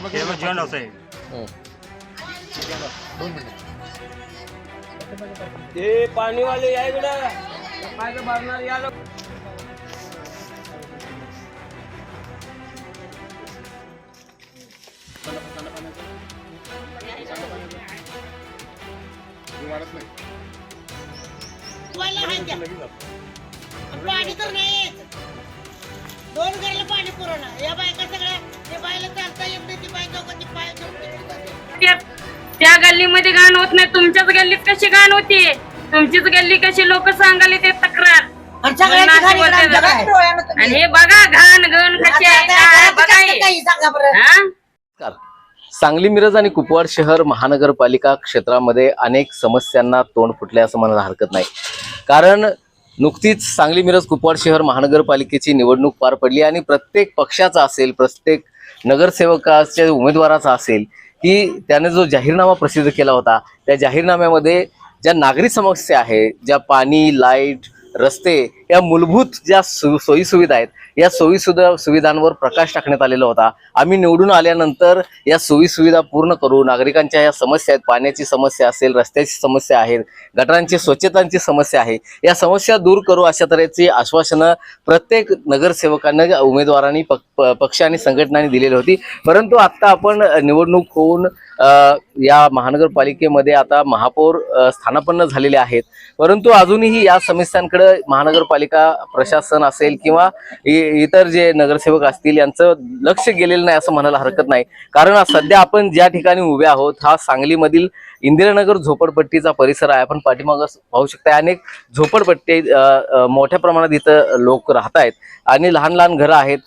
जीवन आहे ते पाणीवाले या इकडे काय भरणार या लोक पाणी तर नाही दोन घराला पाणी पुरवणार या बायका सगळ्या ते बायला चालता येत नाही ती बाय दोघांची पाय त्या गल्लीमध्ये घाण होत नाही तुमच्याच गल्लीत कशी घाण होती तुमचीच गल्ली कशी लोक सांगायला ते तक्रार आणि हे बघा घाण घाण कशी आहे बघा सांगली मिरज आणि कुपवाड शहर महानगरपालिका क्षेत्रामध्ये अनेक समस्यांना तोंड फुटले असं म्हणायला हरकत नाही. कारण नुकतीच सांगली मिरज कुपवाड शहर महानगरपालिकेची निवडणूक पार पडली आणि प्रत्येक पक्षाचा असेल प्रत्येक नगरसेवकाच्या उमेदवाराचा असेल की त्याने जो जाहीरनामा प्रसिद्ध केला होता त्या जाहीरनाम्यामध्ये ज्या नागरी समस्या आहेत ज्या पाणी लाईट रस्ते या मूलभूत ज्या सोयी सुविधा आहेत या सोयी सुविधांवर प्रकाश टाकण्यात आलेला होता. आम्ही निवडून आल्यानंतर या सोयी सुविधा पूर्ण करू नागरिकांच्या या समस्या आहेत पाण्याची समस्या असेल रस्त्याची समस्या आहेत गटारांची स्वच्छतांची समस्या आहे या समस्या दूर करू अशा तऱ्हेची आश्वासनं प्रत्येक नगरसेवकांना उमेदवारांनी पक्ष आणि संघटनांनी दिलेली होती. परंतु आता आपण निवडणूक होऊन या महानगरपालिकेमध्ये आता महापौर स्थानापन्न झालेले आहेत. परंतु अजूनही या समस्यांकडे महानगरपालिका प्रशासन असेल किंवा इतर जे नगरसेवक असतील यांचं लक्ष गेलेलं नाही असं म्हणायला हरकत नाही. कारण सध्या आपण ज्या ठिकाणी उभे आहोत हा सांगलीमधील इंदिरानगर झोपडपट्टीचा परिसर आहे. आपण पाठीमागं पाहू शकता अनेक झोपडपट्टी मोठ्या प्रमाणात इथं लोक राहत आहेत आणि लहान लहान घरं आहेत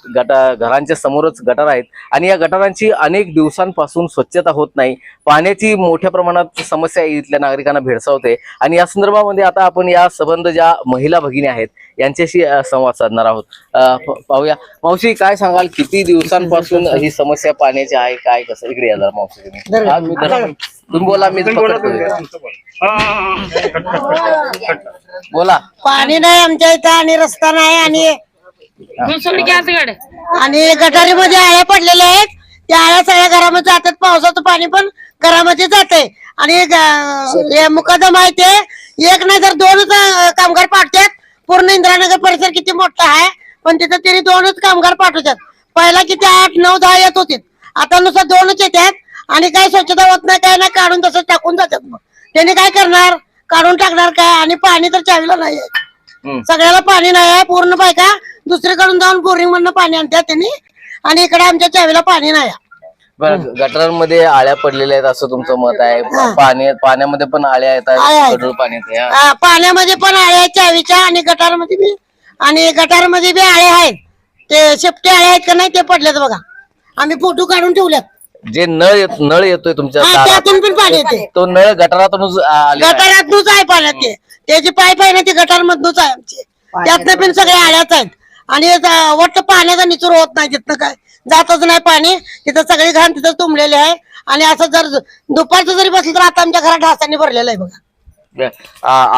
घरांच्या समोरच गटार आहेत आणि या गटारांची अनेक दिवसांपासून स्वच्छता होत नाही. पाण्याची मोठ्या प्रमाणात समस्या इथल्या नागरिकांना भेडसावते आणि या संदर्भामध्ये आता आपण या संबंध ज्या महिला भगिनी आहेत यांच्याशी संवाद साधणार आहोत. पाहूया मावशी काय सांगाल किती दिवसांपासून ही समस्या पाण्याची आहे काय कसं इकडे या मावशी तुम्ही बोला मी बोला. पाणी नाही आमच्या इथं आणि रस्ता नाही आणि गटारीमध्ये आळ्या पडलेल्या आहेत त्या आळ्या सगळ्या घरामध्ये जातात पावसाचं पाणी पण घरामध्ये जाते आणि मुकादम आहे ते एक नाही तर दोनच कामगार पाठवतात. पूर्ण इंदिरानगर परिसर किती मोठा आहे पण तिथं तरी दोनच कामगार पाठवतात. पहिला किती 8, 9, 10 येत होते आता नुसतं दोनच येतात आणि काय स्वच्छता होत नाही काय नाही काढून तसं टाकून जातात. मग त्यांनी काय करणार काढून टाकणार काय आणि पाणी तर चावीला नाही आहे सगळ्याला पाणी नाही आहे. पूर्ण बायका दुसरीकडून जाऊन बोरिंग मधनं पाणी आणतात त्यांनी आणि इकडे आमच्या चावीला पाणी नाही. बरं गटारांमध्ये आळ्या पडलेल्या आहेत असं तुमचं मत आहे. पाण्यामध्ये पण आळ्या येतात पाण्यामध्ये पण आळ्या आहेत चावीच्या आणि गटारमध्ये बी आळे आहेत ते शेपटे आळे आहेत का नाही ते पडलेत बघा आम्ही फोटो काढून ठेवल्यात. जे नळ येतोय तुमच्या त्यातून पण पाणी येते तो नळ गटारातूनच गटारातूनच आहे पाण्यात त्याची पाईप आहे ना ती गटार मधूनच आहे आमची त्यातनं पण सगळ्या आळ्याच आहेत आणि वाटतं पाण्याचा निचूर होत नाही तिथनं काय जातच नाही पाणी तिथं सगळी घाण तिथं तुंबलेले आहे आणि असं जर दुपारचं जरी बसलं तर आता आमच्या घरात ढासांनी भरलेलं आहे बघा.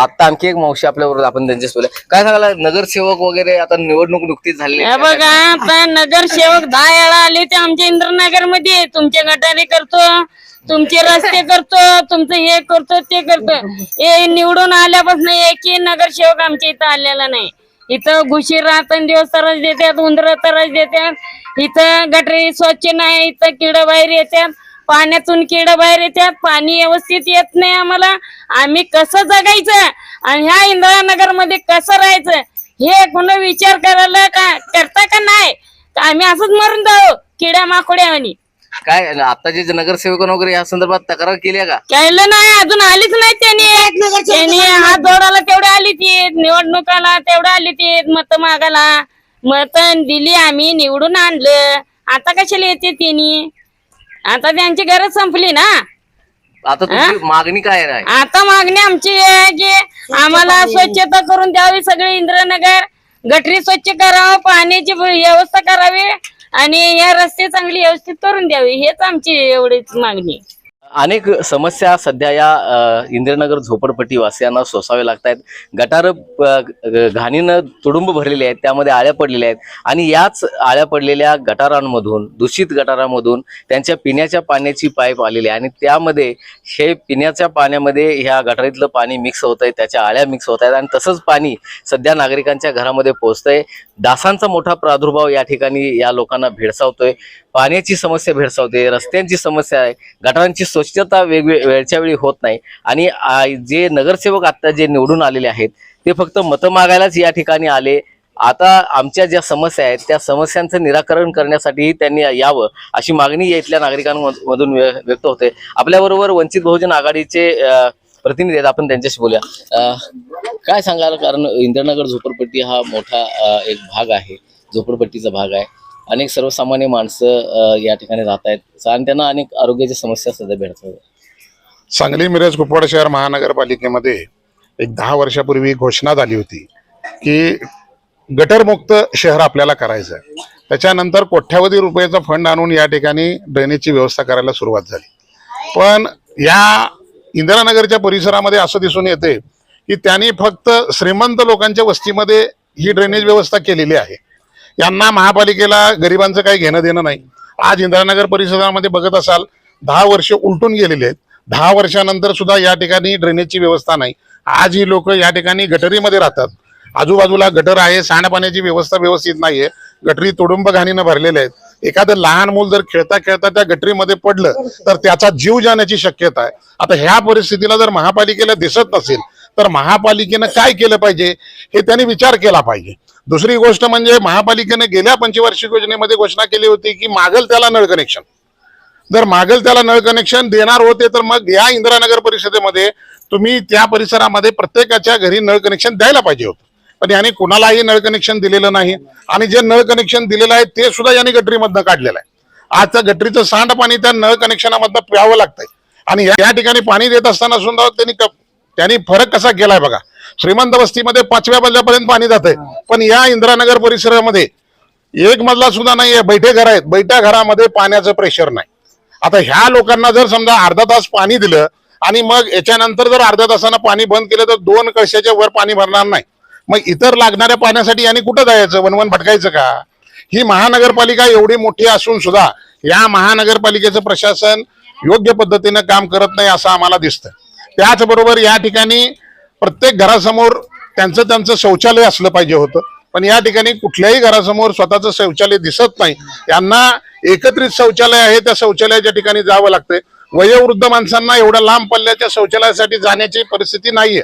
आता आणखी एक मावशी आपल्याबरोबर आपण त्यांच्याशी बोलूया. काय सांगायला नगरसेवक वगैरे आता निवडणूक नुकतीच झाली बघा आता नगरसेवक 10 वेळा आले ते आमच्या इंद्रनगर मध्ये तुमचे गटारी करतो तुमचे रस्ते करतो तुमचं हे करतो ते करतो. हे निवडून आल्यापासून एकही नगरसेवक आमच्या इथं आलेला नाही. इथं घुशी राहतात दिवस तरच देतात उंदर तरच देतात इथं गटरी स्वच्छ नाही इथं किड बाहेर येतात पाण्यातून किड बाहेर येतात पाणी व्यवस्थित येत नाही आम्हाला. आम्ही कसं जगायचं आणि ह्या इंदिरानगर मध्ये कसं राहायचं हे कोणी विचार करायला करता का नाही आम्ही असंच मरून जाऊ किड्या माकोड्या आणि काय आताचे नगरसेवक वगैरे या संदर्भात तक्रार केली का केलं नाही अजून आलीच नाही त्यांनी हात जोडायला तेवढे आली ती निवडणुकाला तेवढे आली ती मत मागायला मत दिली आम्ही निवडून आणलं आता कशाला येते त्यांनी आता त्यांची गरज संपली ना. आता तुमची मागणी काय आहे? आता मागणी आमची आहे की आम्हाला स्वच्छता करून द्यावी सगळे इंदिरानगर गटरी स्वच्छ करावं पाण्याची व्यवस्था करावी आणि या रस्ते चांगली व्यवस्थित करून द्यावी हेच आमची एवढीच मागणी. अनेक समस्या सध्या या इंदिरानगर झोपडपट्टी वासियांना सोसावे लागत आहेत. गटार घाणीनं तुडुंब भरलेले आहेत, त्यामध्ये आळ्या पडलेल्या आहेत आणि याच आळ्या पडलेल्या गटारांमधून, दूषित गटारामधून त्यांच्या पिण्याच्या पाण्याची पाईप आलेली आहे आणि त्यामध्ये हे पिण्याच्या पाण्यामध्ये ह्या गटारीतलं पाणी मिक्स होत आहे, त्याच्या आळ्या मिक्स होत आहेत आणि तसंच पाणी सध्या नागरिकांच्या घरामध्ये पोहोचतंय. डासांचा मोठा प्रादुर्भाव या ठिकाणी या लोकांना भेडसावतोय. पाण्याची समस्या भेडसावते, रस्त्यांची समस्या आहे, गटारांची स्वच्छता वेळच्या वेळी होत नाही आणि जे नगरसेवक आता जे निवडून आलेले आहेत ते फक्त मतं मागायलाच या ठिकाणी आले. आता आमच्या ज्या समस्या आहेत त्या समस्यांचं निराकरण करण्यासाठीही त्यांनी यावं अशी मागणी इथल्या नागरिकांमधून व्यक्त होते. आपल्याबरोबर वंचित बहुजन आघाडीचे प्रतिनिधी आहेत, आपण त्यांच्याशी बोलूया. काय सांगाल, कारण इंदिरानगर झोपडपट्टी हा मोठा एक भाग आहे, झोपडपट्टीचा भाग आहे. अनेक सर्वसामान्य माणसं या ठिकाणी राहत आहेत आणि त्यांना अनेक आरोग्याच्या समस्या सध्या भेडतात. सांगली मिरज कुपवाड शहर महानगरपालिकेमध्ये एक 10 वर्षापूर्वी घोषणा झाली होती की गटरमुक्त शहर आपल्याला करायचं आहे. त्याच्यानंतर कोट्यावधी रुपयाचा फंड आणून या ठिकाणी ड्रेनेजची व्यवस्था करायला सुरुवात झाली. पण या इंदिरानगरच्या परिसरामध्ये असं दिसून येते की त्यांनी फक्त श्रीमंत लोकांच्या वस्तीमध्ये ही ड्रेनेज व्यवस्था केलेली आहे. यांना महापालिकेला गरिबांचं काही घेणं देणं नाही. आज इंदिरानगर परिसरामध्ये बघत असाल 10 वर्ष उलटून गेलेले आहेत. 10 वर्षानंतर सुद्धा या ठिकाणी ड्रेनेजची व्यवस्था नाही. आज ही लोक या ठिकाणी गटरीमध्ये राहतात. आजूबाजूला गटर आहे, सांडपाण्याची व्यवस्था व्यवस्थित नाहीये, गटरी तुडुंब घाणीनं भरलेले आहेत. एखादं लहान मूल जर खेळता खेळता त्या गटरीमध्ये पडलं तर त्याचा जीव जाण्याची शक्यता आहे. आता ह्या परिस्थितीला जर महापालिकेला दिसत नसेल तर महापालिकेनं काय केलं पाहिजे हे त्यांनी विचार केला पाहिजे. दुसरी गोष्ट म्हणजे महापालिकेने गेल्या पंचवार्षिक योजनेमध्ये घोषणा केली होती की मागल त्याला नळ कनेक्शन, जर मागल त्याला नळ कनेक्शन देणार होते तर मग या इंदिरानगर परिषदेमध्ये तुम्ही त्या परिसरामध्ये प्रत्येकाच्या घरी नळ कनेक्शन द्यायला पाहिजे होतं. पण याने कुणालाही नळ कनेक्शन दिलेलं नाही आणि जे नळ कनेक्शन दिलेलं आहे ते सुद्धा यांनी गटरीमधनं काढलेलं आहे. आज त्या गटरीचं सांडपाणी त्या नळ कनेक्शनामधनं प्यावं लागतंय आणि या ठिकाणी पाणी देत असताना सुद्धा त्यांनी फरक कसा केलाय बघा. श्रीमंत वस्तीमध्ये 5व्या मजल्यापर्यंत पाणी जातंय, पण या इंदिरानगर परिसरामध्ये एक मजला सुद्धा नाहीये, बैठे घर आहेत, बैठ्या घरामध्ये पाण्याचं प्रेशर नाही. आता ह्या लोकांना जर समजा अर्धा तास पाणी दिलं आणि मग याच्यानंतर जर अर्ध्या तासानं पाणी बंद केलं तर 2 कळशाच्या वर पाणी भरणार नाही. मग इतर लागणाऱ्या पाण्यासाठी यांनी कुठं जायचं, वनवन भटकायचं का? ही महानगरपालिका एवढी मोठी असून सुद्धा या महानगरपालिकेचं प्रशासन योग्य पद्धतीनं काम करत नाही असं आम्हाला दिसतं. त्याचबरोबर या ठिकाणी प्रत्येक घरासमोर त्यांचं शौचालय असलं पाहिजे होतं, पण या ठिकाणी कुठल्याही घरासमोर स्वतःचं शौचालय दिसत नाही. यांना एकत्रित शौचालय आहे त्या शौचालयाच्या ठिकाणी जावं लागतंय. वयोवृद्ध माणसांना एवढ्या लांब पल्ल्याच्या शौचालयासाठी जाण्याची परिस्थिती नाहीये.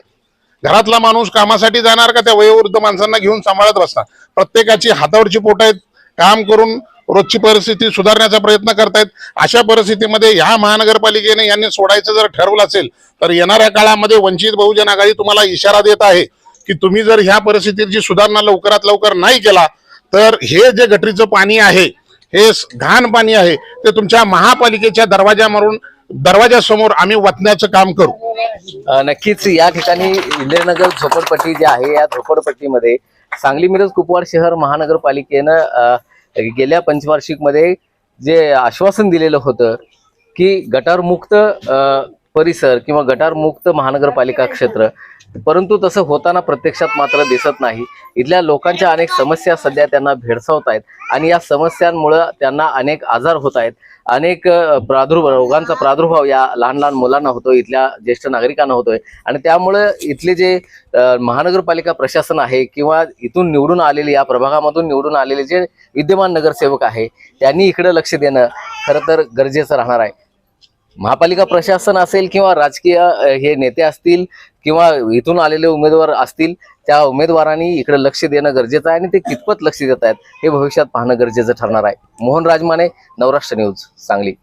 घरातला माणूस कामासाठी जाणार का त्या वयोवृद्ध माणसांना घेऊन सांभाळत बसणार? प्रत्येकाची हातावरची पोट आहेत, काम करून रोजची परिस्थिती सुधारण्याचा प्रयत्न करतायत. अशा परिस्थितीमध्ये ह्या महानगरपालिकेने यांनी सोडायचं जर ठरवलं असेल तर येणाऱ्या काळामध्ये वंचित बहुजन आघाडी तुम्हाला इशारा देत आहे की तुम्ही जर ह्या परिस्थितीची सुधारणा लवकरात लवकर नाही केला तर हे जे गटरीचं पाणी आहे, हे घाण पाणी आहे, ते तुमच्या महापालिकेच्या दरवाजासमोर आम्ही वतण्याचं काम करू. नक्कीच या ठिकाणी इंदिरानगर झोपडपट्टी जी आहे या झोपडपट्टीमध्ये सांगली मिरज कुपवाड शहर महानगरपालिकेनं गेल्या पंचवार्षिक मध्ये जे आश्वासन दिलेलं होतं की गटारमुक्त परिसर किंवा गटारमुक्त महानगरपालिका क्षेत्र, परंतु तसं होताना प्रत्यक्षात मात्र दिसत नाही. इथल्या लोकांच्या अनेक समस्या सध्या त्यांना भेडसावत आहेत आणि या समस्यांमुळे त्यांना अनेक आजार होत आहेत. अनेक रोगांचा प्रादुर्भाव या लहान लहान मुलांना होतो, इथल्या ज्येष्ठ नागरिकांना होतोय आणि त्यामुळे इथले जे महानगरपालिका प्रशासन आहे किंवा इथून निवडून आलेले, या प्रभागामधून निवडून आलेले जे विद्यमान नगरसेवक आहे त्यांनी इकडे लक्ष देणं खरं तर गरजेचं राहणार आहे. महापालिका प्रशासन असेल किंवा राजकीय हे नेते असतील किंवा इथून आलेले उमेदवार असतील, त्या उमेदवारांनी इकडे लक्ष देणं गरजेचं आहे आणि ते कितपत लक्ष देत आहेत हे भविष्यात पाहणं गरजेचं ठरणार आहे. मोहन राजमाने, नवराष्ट्र न्यूज, सांगली.